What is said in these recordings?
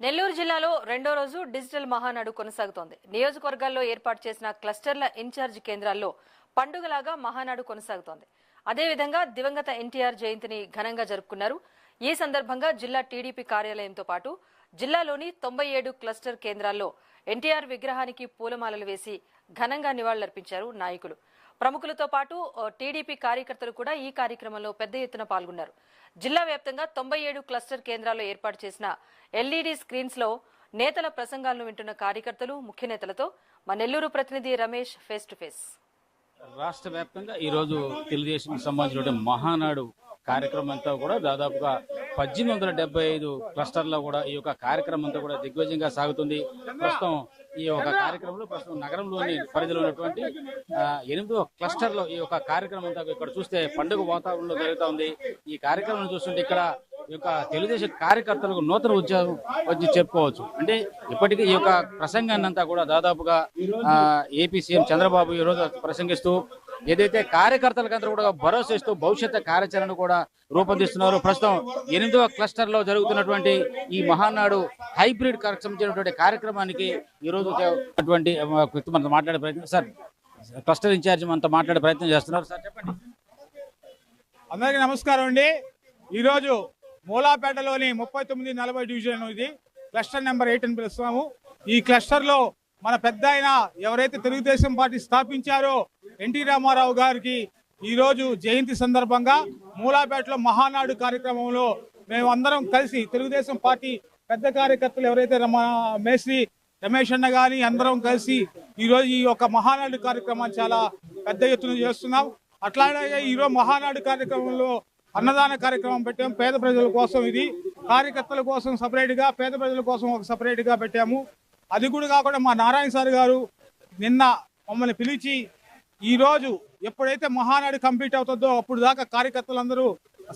నెల్లూరు జిల్లాలో రెండో రోజు డిజిటల్ మహానాడు కొనసాగుతోంది. నియోజకవర్గాల్లో ఏర్పాటు చేసిన క్లస్టర్ల ఇన్ఛార్జ్ కేంద్రాల్లో పండుగలాగా మహానాడు కొనసాగుతోంది. అదేవిధంగా దివంగత ఎన్టీఆర్ జయంతిని ఘనంగా జరుపుకున్నారు. ఈ సందర్భంగా జిల్లా టీడీపీ కార్యాలయంతో పాటు జిల్లాలోని 97 క్లస్టర్ కేంద్రాల్లో ఎన్టీఆర్ విగ్రహానికి పూలమాలలు వేసి ఘనంగా నివాళులర్పించారు నాయకులు. ప్రముఖులతో పాటు టీడీపీ కార్యకర్తలు కూడా ఈ కార్యక్రమంలో పెద్ద ఎత్తున పాల్గొన్నారు. జిల్లా వ్యాప్తంగా 97 క్లస్టర్ కేంద్రాల్లో ఏర్పాటు చేసిన ఎల్ఈడీ స్క్రీన్స్ లో నేతల ప్రసంగాలను వింటున్న కార్యకర్తలు, ముఖ్య నేతలతో మా నెల్లూరు ప్రతినిధి రమేష్ ఫేస్ టు ఫేస్. రాష్ట్ర వ్యాప్తంగా ఈరోజు తెలుగుదేశం సంబంధించిన మహానాడు కార్యక్రమం అంతా కూడా దాదాపుగా 1875 క్లస్టర్లో కూడా ఈ యొక్క కార్యక్రమం అంతా కూడా దిగ్విజయంగా సాగుతుంది. ప్రస్తుతం ఈ యొక్క కార్యక్రమంలో నగరంలోని పరిధిలో ఉన్నటువంటి 8వ క్లస్టర్లో ఈ యొక్క కార్యక్రమం అంతా ఇక్కడ చూస్తే పండుగ వాతావరణంలో జరుగుతూ ఉంది. ఈ కార్యక్రమం చూస్తుంటే ఇక్కడ ఈ యొక్క తెలుగుదేశం కార్యకర్తలకు నూతన ఉద్యోగం వచ్చి చెప్పుకోవచ్చు. అంటే ఇప్పటికీ ఈ యొక్క ప్రసంగాన్ని అంతా కూడా దాదాపుగా ఏపీ సీఎం చంద్రబాబు ఈ రోజు ప్రసంగిస్తూ ఏదైతే కార్యకర్తలకంతా కూడా భరోసా ఇస్తూ భవిష్యత్తు కార్యాచరణ కూడా రూపొందిస్తున్నారు. ప్రస్తుతం 8వ క్లస్టర్ లో జరుగుతున్నటువంటి ఈ మహానాడు హైబ్రిడ్ సంబంధించినటువంటి కార్యక్రమానికి ఈ రోజు మనతో మాట్లాడే ప్రయత్నం సార్, క్లస్టర్ ఇన్ఛార్జ్ మనతో మాట్లాడే ప్రయత్నం చేస్తున్నారు. సార్ చెప్పండి. అందరికీ నమస్కారం అండి. ఈరోజు మూలాపేటలోని 39-40 డివిజన్ ఇది క్లస్టర్ నెంబర్ 8 అని పిలుస్తున్నాము. ఈ క్లస్టర్ లో మన పెద్ద ఆయన ఎవరైతే తెలుగుదేశం పార్టీ స్థాపించారో ఎన్టీ రామారావు గారికి ఈ రోజు జయంతి సందర్భంగా మూలాపేటలో మహానాడు కార్యక్రమంలో మేము అందరం కలిసి తెలుగుదేశం పార్టీ పెద్ద కార్యకర్తలు ఎవరైతే మేశ్రీ రమేష్ అన్న గాని అందరం కలిసి ఈ రోజు ఈ యొక్క మహానాడు కార్యక్రమాన్ని చాలా పెద్ద ఎత్తున చేస్తున్నాం. అట్లాగే ఈరోజు మహానాడు కార్యక్రమంలో అన్నదాన కార్యక్రమం పెట్టాము. పేద ప్రజల కోసం ఇది కార్యకర్తల కోసం సపరేట్ గా, పేద ప్రజల కోసం ఒక సపరేట్ గా పెట్టాము. అది కూడా కాకుండా మా నారాయణ సార్ గారు నిన్న మమ్మల్ని పిలిచి ఈ రోజు ఎప్పుడైతే మహానాడు కంప్లీట్ అవుతుందో అప్పుడు దాకా కార్యకర్తలందరూ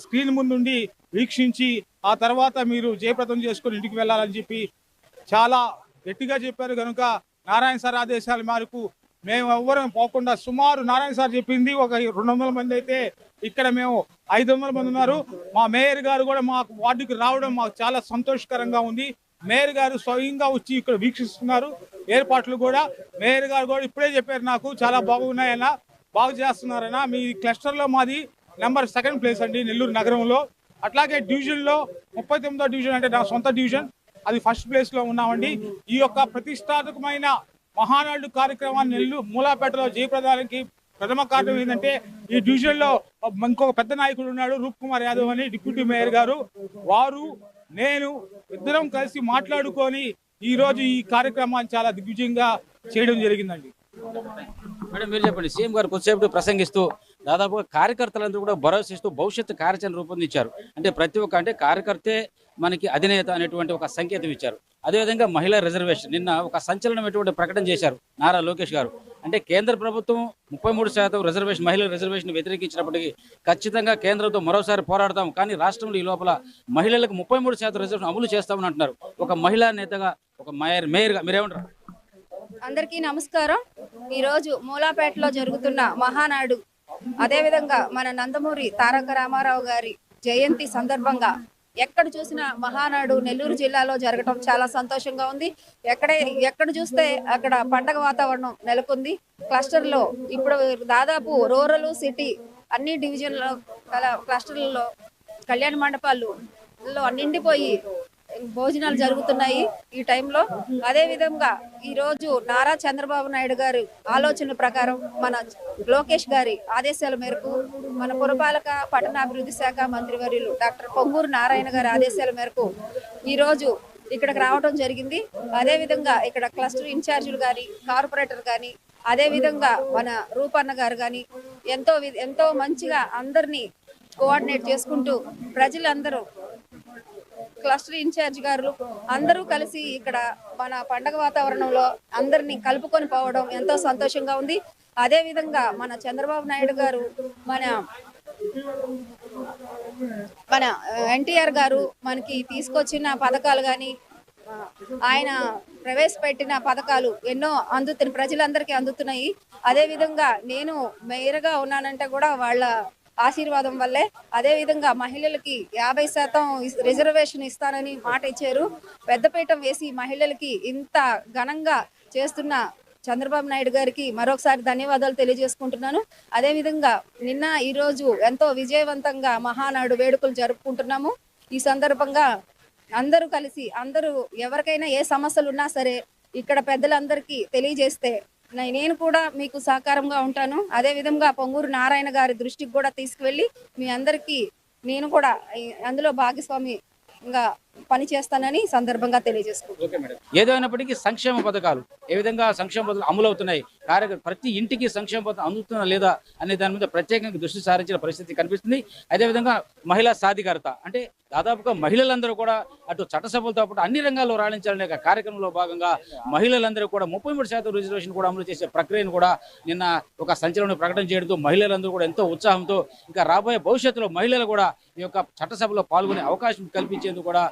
స్క్రీన్ ముందుండి వీక్షించి ఆ తర్వాత మీరు జయప్రదం చేసుకుని ఇంటికి వెళ్ళాలని చెప్పి చాలా గట్టిగా చెప్పారు. కనుక నారాయణ సార్ ఆదేశాల మేరకు మేము ఎవ్వరం పోకుండా సుమారు నారాయణ సార్ చెప్పింది ఒక 200 మంది అయితే ఇక్కడ మేము 500 మంది ఉన్నారు. మా మేయర్ గారు కూడా మా వార్డుకి రావడం మాకు చాలా సంతోషకరంగా ఉంది. మేయర్ గారు స్వయంగా వచ్చి ఇక్కడ వీక్షిస్తున్నారు. ఏర్పాట్లు కూడా మేయర్ గారు కూడా ఇప్పుడే చెప్పారు, నాకు చాలా బాగున్నాయన్నా, బాగు చేస్తున్నారన్నా. మీ క్లస్టర్ లో మాది నెంబర్ 2nd ప్లేస్ అండి నెల్లూరు నగరంలో. అట్లాగే డివిజన్ లో 39వ డివిజన్ అంటే నా సొంత డివిజన్, అది 1st ప్లేస్ లో ఉన్నామండి. ఈ యొక్క ప్రతిష్టాత్మకమైన మహానాడు కార్యక్రమాన్ని నెల్లూరు మూలాపేటలో జయప్రదానికి ప్రథమ కారణం ఏంటంటే ఈ డివిజన్ లో ఇంకొక పెద్ద నాయకుడు ఉన్నాడు, రూప్ కుమార్ యాదవ్ అని డిప్యూటీ మేయర్ గారు. వారు నేను ఇద్దరం కలిసి మాట్లాడుకొని ఈ రోజు ఈ కార్యక్రమాన్ని చాలా దిగ్విజయంగా చేయడం జరిగిందండి. మేడం మీరు చెప్పండి. సీఎం గారు కొద్దిసేపు ప్రసంగిస్తూ దాదాపుగా కార్యకర్తలందరూ కూడా భరోసా ఇస్తూ భవిష్యత్తు కార్యాచరణ రూపొందించారు. అంటే ప్రతి ఒక్క అంటే కార్యకర్తే మనకి అధినేత అనేటువంటి ఒక సంకేతం ఇచ్చారు. అదేవిధంగా మహిళా రిజర్వేషన్ నిన్న ఒక సంచలనమైనటువంటి ప్రకటన చేశారు నారా లోకేష్ గారు. అంటే కేంద్ర ప్రభుత్వం 33% రిజర్వేషన్ మహిళల రిజర్వేషన్ వ్యతిరేకించినప్పటికీ ఖచ్చితంగా కేంద్రంతో మరోసారి పోరాడతాం, కానీ రాష్ట్రంలో ఈ లోపల మహిళలకు 33% రిజర్వేషన్ అమలు చేస్తామని అంటున్నారు. ఒక మహిళా నేతగా, ఒక మేయర్గా మీరేమంటారు? అందరికీ నమస్కారం. ఈరోజు మూలాపేటలో జరుగుతున్న మహానాడు, అదేవిధంగా మన నందమూరి తారక రామారావు గారి జయంతి సందర్భంగా ఎక్కడ చూసినా మహానాడు నెల్లూరు జిల్లాలో జరగటం చాలా సంతోషంగా ఉంది. ఎక్కడ చూస్తే అక్కడ పండగ వాతావరణం నెలకొంది. క్లస్టర్లో ఇప్పుడు దాదాపు రూరల్, సిటీ అన్ని డివిజన్లో క్లస్టర్లలో కళ్యాణ మండపాలు నిండిపోయి భోజనాలు జరుగుతున్నాయి ఈ టైంలో. అదే విధంగా ఈ రోజు నారా చంద్రబాబు నాయుడు గారి ఆలోచన ప్రకారం, మన లోకేష్ గారి ఆదేశాల మేరకు, మన పురపాలక పట్టణాభివృద్ధి శాఖ మంత్రివర్యులు డాక్టర్ పొంగూరు నారాయణ గారి ఆదేశాల మేరకు ఈ రోజు ఇక్కడికి రావడం జరిగింది. అదే విధంగా ఇక్కడ క్లస్టర్ ఇన్ఛార్జీలు కానీ, కార్పొరేటర్ కానీ, అదే విధంగా మన రూపన్న గారు కానీ ఎంతో మంచిగా అందరినీ కోఆర్డినేట్ చేసుకుంటూ ప్రజలందరూ, క్లస్టర్ ఇన్ఛార్జ్ గారు అందరూ కలిసి ఇక్కడ మన పండగ వాతావరణంలో అందరినీ కలుపుకొని పోవడం ఎంతో సంతోషంగా ఉంది. అదే విధంగా మన చంద్రబాబు నాయుడు గారు, మన ఎన్టీఆర్ గారు మనకి తీసుకొచ్చిన పథకాలు కానీ, ఆయన ప్రవేశపెట్టిన పథకాలు ఎన్నో ప్రజలందరికీ అందుతున్నాయి. అదే విధంగా నేను మేయర్గా ఉన్నానంటే కూడా వాళ్ళ ఆశీర్వాదం వల్లే. అదే విధంగా మహిళలకి 50% రిజర్వేషన్ ఇస్తానని మాట ఇచ్చారు. పెద్దపీఠం వేసి మహిళలకి ఇంత ఘనంగా చేస్తున్న చంద్రబాబు నాయుడు గారికి మరొకసారి ధన్యవాదాలు తెలియజేసుకుంటున్నాను. అదే విధంగా నిన్న ఈ రోజు ఎంతో విజయవంతంగా మహానాడు వేడుకలు జరుపుకుంటున్నాము. ఈ సందర్భంగా అందరూ కలిసి ఎవరికైనా ఏ సమస్యలు ఉన్నా సరే ఇక్కడ పెద్దలందరికీ తెలియజేస్తే నేను కూడా మీకు సహకారంగా ఉంటాను. అదే విధంగా పొంగూరు నారాయణ గారి దృష్టికి కూడా తీసుకువెళ్ళి మీ అందరికీ నేను కూడా అందులో భాగస్వామిగా పని చేస్తానని సందర్భంగా తెలియజేసుకుంటాను. ఏదైనప్పటికీ సంక్షేమ పథకాలు ఏ విధంగా సంక్షేమ పథకాలు అమలు అవుతున్నాయి, ప్రతి ఇంటికి సంక్షేమ పథకం అందుతుందా లేదా అనే దాని మీద ప్రత్యేకంగా దృష్టి సారించిన పరిస్థితి కనిపిస్తుంది. అదేవిధంగా మహిళా సాధికారత అంటే దాదాపుగా మహిళలందరూ కూడా అటు చట్టసభలతో పాటు అన్ని రంగాల్లో రాణించాలనే కార్యక్రమంలో భాగంగా మహిళలందరూ కూడా 33% రిజర్వేషన్ కూడా అమలు చేసే ప్రక్రియను కూడా నిన్న ఒక సంచలన ప్రకటన చేయడంతో మహిళలందరూ కూడా ఎంతో ఉత్సాహంతో ఇంకా రాబోయే భవిష్యత్తులో మహిళలు కూడా ఈ యొక్క చట్టసభలో పాల్గొనే అవకాశం కల్పించేందుకు కూడా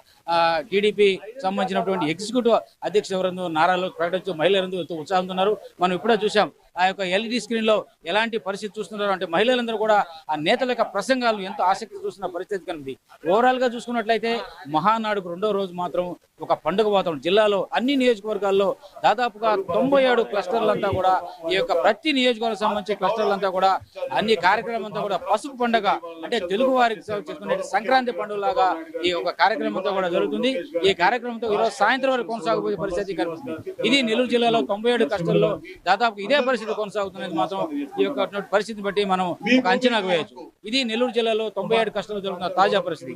టీడీపీ సంబంధించినటువంటి ఎగ్జిక్యూటివ్ అధ్యక్షుడు ఎవరందో నారాలో ప్రకటించు మహిళలందరూ ఎంతో ఉత్సాహంతో ఉన్నారు. మనం ఇప్పుడే చూసాం ఆ యొక్క ఎల్ఈడి స్క్రీన్ లో ఎలాంటి పరిస్థితి చూస్తున్నారు అంటే మహిళలందరూ కూడా ఆ నేతల యొక్క ప్రసంగాలను ఎంతో ఆసక్తి చూస్తున్న పరిస్థితి కనిపిస్తుంది. ఓవరాల్ గా చూసుకున్నట్లయితే మహానాడుకు రెండో రోజు మాత్రం ఒక పండుగ వాతావరణం జిల్లాలో అన్ని నియోజకవర్గాల్లో దాదాపుగా 97 క్లస్టర్లంతా కూడా ఈ యొక్క ప్రతి నియోజకవర్గం సంబంధించి క్లస్టర్లంతా కూడా అన్ని కార్యక్రమం అంతా కూడా పసుపు పండుగ అంటే తెలుగు వారికి చేసుకునే సంక్రాంతి పండుగ లాగా ఈ యొక్క కార్యక్రమం అంతా కూడా జరుగుతుంది. ఈ కార్యక్రమంతో ఈరోజు సాయంత్రం వరకు కొనసాగబోయే పరిస్థితి కనిపిస్తుంది. ఇది నెల్లూరు జిల్లాలో 97 క్లస్టర్లో దాదాపు ఇదే పరిస్థితి కొనసాగుతున్నది మాత్రం ఈ యొక్క పరిస్థితిని బట్టి మనం ఒక అంచనాకు వేయచ్చు. ఇది నెల్లూరు జిల్లాలో 97 క్లస్టర్లు జరుగుతున్న తాజా పరిస్థితి.